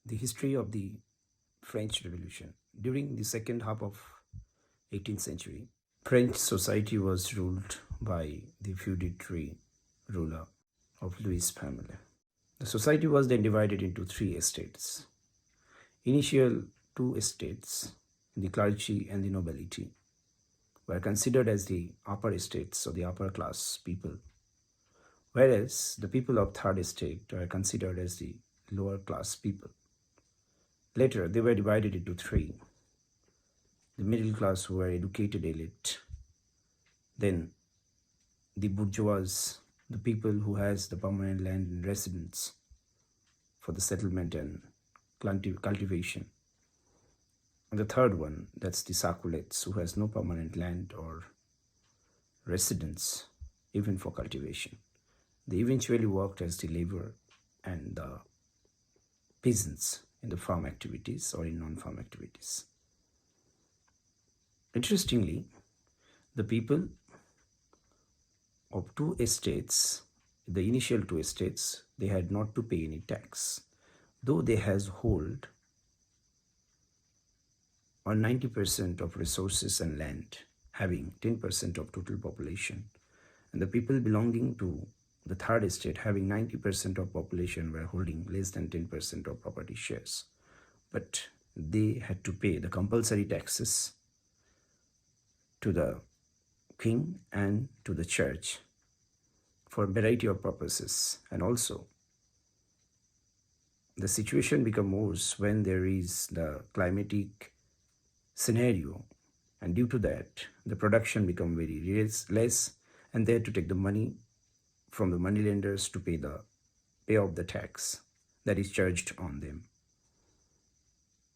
The history of the French Revolution. During the second half of 18th century, French society was ruled by the feudatory ruler of Louis family. The society was then divided into three estates. Initial two estates, the clergy and the nobility, were considered as the upper estates or the upper class people, whereas the people of third estate were considered as the lower class people. Later, they were divided into three: the middle class, who were educated elite, then the bourgeois, the people who has the permanent land and residence for the settlement and cultivation, and the third one, that's the saculets, who has no permanent land or residence even for cultivation. They eventually worked as the labor and the peasants in the farm activities or in non-farm activities. Interestingly, the people of two estates, the initial two estates, they had not to pay any tax, though they has hold on 90% of resources and land, having 10% of total population, and the people belonging to the third estate having 90% of population were holding less than 10% of property shares. But they had to pay the compulsory taxes to the king and to the church for a variety of purposes. And also, the situation becomes worse when there is the climatic scenario, and due to that, the production become very less, and they had to take the money from the moneylenders to pay off the tax that is charged on them.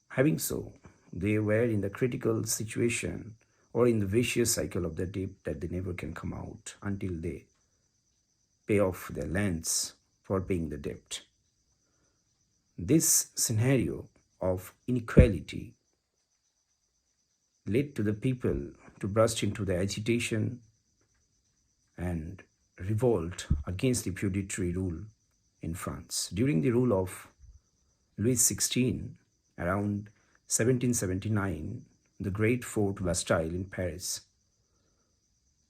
Having so, they were in the critical situation or in the vicious cycle of the debt that they never can come out until they pay off their lands for paying the debt. This scenario of inequality led to the people to burst into the agitation and revolt against the feudatory rule in France. During the rule of Louis XVI, around 1779, the great Fort Bastille in Paris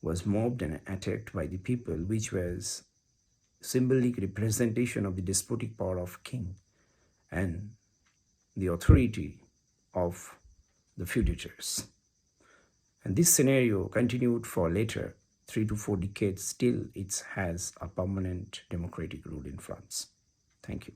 was mobbed and attacked by the people, which was symbolic representation of the despotic power of king and the authority of the feudators. And this scenario continued for later 3 to 4 decades. Still, it has a permanent democratic rule in France. Thank you.